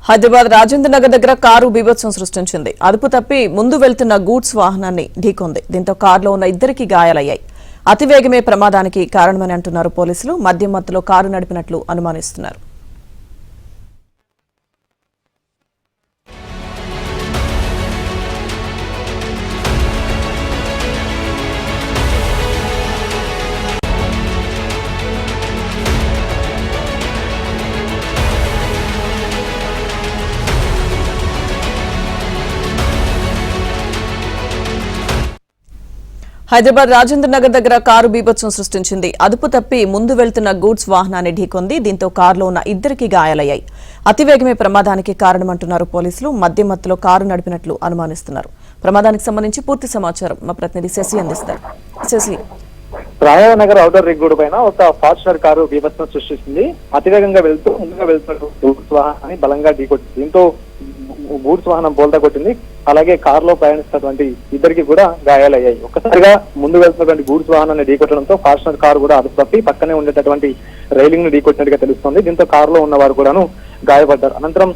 హైదరాబాద్ రాజేంద్ర నగర్ దగ్గర కారు బీభత్సం సృష్టించింది. అదుపు తప్పి ముందు వెళ్తున్న గూడ్స్ వాహనాన్ని ఢీకొంది. దీంతో కారులో ఉన్న ఇద్దరికి గాయాలయ్యాయి. అతివేగమే ప్రమాదానికి కారణమని అంటున్నారు పోలీసులు. మద్యం మత్తులో కారు నడిపినట్లు అనుమానిస్తున్నారు. హైదరాబాద్ రాజేంద్ర నగర్ దగ్గర కారు బీభత్సం సృష్టించింది. అదుపు తప్పి ముందు వెళ్తున్న గూడ్స్ వాహనాన్ని ఢీకొంది. దీంతో కారులో ఉన్న ఇద్దరికి గాయాలయ్యాయి. అతివేగమే ప్రమాదానికి కారణమంటున్నారు పోలీసులు. మద్యం మత్తులో కారు నడిపినట్లు అనుమానిస్తున్నారు. ప్రమాదానికి సంబంధించి పూర్తి సమాచారం మా ప్రతినిధి శశి అందిస్తారు. Shashi, Rajendra Nagar outer ring road పైన ఒక ఫార్చునర్ కారు బీభత్సం సృష్టిస్తుంది. అతివేగంగా ముందుగా వెళ్తున్న గూడ్స్ వాహనాన్ని బలంగా ఢీకొట్టింది. దీంతో గూడ్స్ వాహనం బోల్తా కొట్టింది. అలాగే కారులో ప్రయాణిస్తున్నటువంటి ఇద్దరికి కూడా గాయాలయ్యాయి. ఒక్కసారిగా ముందు వెళ్తున్నటువంటి గూడ్స్ వాహనాన్ని ఢీకొట్టడంతో ఫార్చునర్ కారు కూడా అదుపు తప్పి పక్కనే ఉండేటటువంటి రైలింగ్ ను ఢీకొట్టినట్టుగా తెలుస్తోంది. దీంతో కారులో ఉన్న వారు కూడాను గాయపడ్డారు. అనంతరం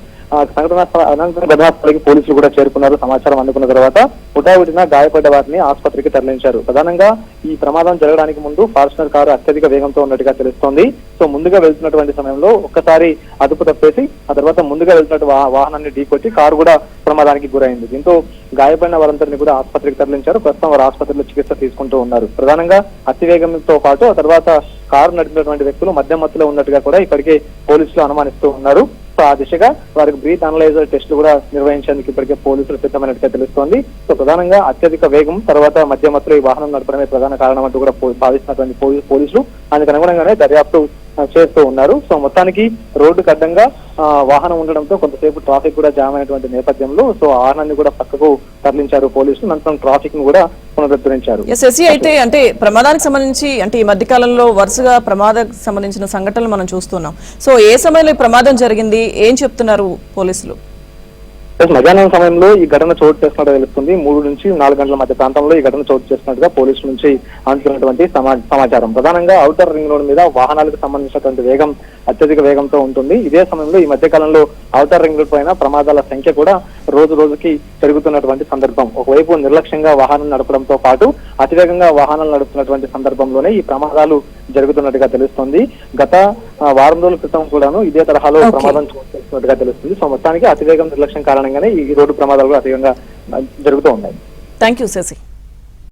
ఘటనాస్థలికి పోలీసులు కూడా చేరుకున్నారు. సమాచారం అందుకున్న తర్వాత హుటాహుటిన గాయపడ్డ వారిని ఆసుపత్రికి తరలించారు. ప్రధానంగా ఈ ప్రమాదం జరగడానికి ముందు ఫార్చునర్ కారు అత్యధిక వేగంతో ఉన్నట్టుగా తెలుస్తోంది. సో ముందుగా వెళ్తున్నటువంటి సమయంలో ఒక్కసారి అదుపు తప్పేసి ఆ తర్వాత ముందుగా వెళ్తున్నట్టు వాహనాన్ని ఢీకొట్టి కారు కూడా ప్రమాదానికి గురైంది. దీంతో గాయపడిన వారందరినీ కూడా ఆసుపత్రికి తరలించారు. ప్రస్తుతం వారు ఆసుపత్రిలో చికిత్స తీసుకుంటూ ఉన్నారు. ప్రధానంగా అతివేగంతో పాటు ఆ తర్వాత కారు నడిపినటువంటి వ్యక్తులు మద్యం మత్తులో ఉన్నట్టుగా కూడా ఇప్పటికే పోలీసులు అనుమానిస్తూ ఉన్నారు. సో ఆ దిశగా వారికి బ్రీత్ అనలైజర్ టెస్టులు కూడా నిర్వహించేందుకు ఇప్పటికే పోలీసులు సిద్ధమైనట్టుగా తెలుస్తోంది. సో ప్రధానంగా అత్యధిక వేగం తర్వాత మద్యం మత్తులో ఈ వాహనం నడపడమే ప్రధాన కారణం అంటూ కూడా భావిస్తున్నటువంటి పోలీసులు అందుకు అనుగుణంగానే దర్యాప్తు చేస్తూ ఉన్నారు. సో మొత్తానికి రోడ్డుకు అడ్డంగా వాహనం ఉండడంతో కొంతసేపు ట్రాఫిక్ కూడా జామ్ అయినటువంటి నేపథ్యంలో సో వాహనాన్ని కూడా పక్కకు తరలించారు పోలీసులు. అనంతరం ట్రాఫిక్ ను కూడా పునరుద్ధరించారు. అయితే అంటే ప్రమాదానికి సంబంధించి అంటే ఈ మధ్య కాలంలో వరుసగా ప్రమాదానికి సంబంధించిన సంఘటనలు మనం చూస్తున్నాం. సో ఏ సమయంలో ఈ ప్రమాదం జరిగింది, ఏం చెప్తున్నారు పోలీసులు? మధ్యాహ్నం సమయంలో ఈ ఘటన చోటు చేస్తున్నట్టు తెలుస్తుంది. 3 నుంచి 4 గంటల మధ్య ప్రాంతంలో ఈ ఘటన చోటు చేస్తున్నట్టుగా పోలీసుల నుంచి అందుతున్నటువంటి సమాచారం. ప్రధానంగా ఔటర్ రింగ్ రోడ్ మీద వాహనాలకు సంబంధించినటువంటి వేగం అత్యధిక వేగంతో ఉంటుంది. ఇదే సమయంలో ఈ మధ్య కాలంలో ఔటర్ రింగ్ రోడ్ పైన ప్రమాదాల సంఖ్య కూడా రోజు రోజుకి పెరుగుతున్నటువంటి సందర్భం. ఒకవైపు నిర్లక్ష్యంగా వాహనం నడపడంతో పాటు అతివేగంగా వాహనాలు నడుపుతున్నటువంటి సందర్భంలోనే ఈ ప్రమాదాలు జరుగుతున్నట్టుగా తెలుస్తుంది. గత వారం రోజుల క్రితం కూడాను ఇదే తరహాలో ప్రమాదం చోటు చేస్తున్నట్టుగా తెలుస్తుంది. సో మొత్తానికి అతివేగం నిర్లక్ష్యం కారణంగానే ఈ రోడ్డు ప్రమాదాలు అధికంగా జరుగుతూ ఉన్నాయి. Thank you Shashi.